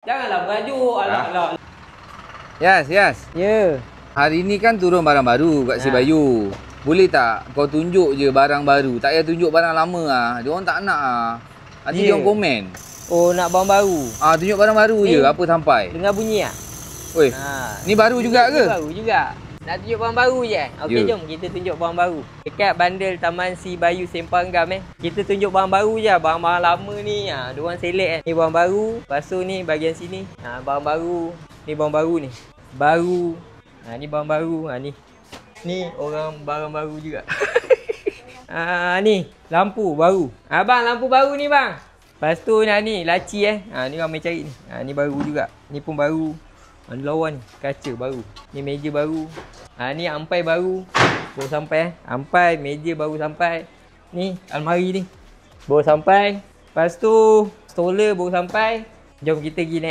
Janganlah berajuk. Alah. Yes. Ya. Hari ni kan turun barang baru kat si Bayu. Boleh tak kau tunjuk je barang baru? Tak payah tunjuk barang lama ah. Dia orang tak nak ah. Nanti dia orang komen. Oh, nak barang baru. Tunjuk barang baru je apa sampai. Dengar bunyi ah. Oi. Ni baru juga ke? Baru juga. Nak tunjuk barang baru je. Okey, jom kita tunjuk barang baru. Dekat bandar Taman Si Bayu Sempang Gam Kita tunjuk barang baru je. Barang-barang lama ni diorang select Ni barang baru. Lepas tu ni bahagian sini. Barang baru. Ni barang baru ni. Baru. Ni barang baru. Ni orang barang baru juga. Ni lampu baru. Abang lampu baru ni bang. Lepas tu ni laci ni ramai cari ni. Ni baru juga. Ni pun baru. Ni lawan ni, kaca baru. Ni meja baru. Ni ampai baru. Baru sampai ampai, meja baru sampai. Ni almari ni. Baru sampai. Lepas tu stroller baru sampai. Jom kita pergi naik.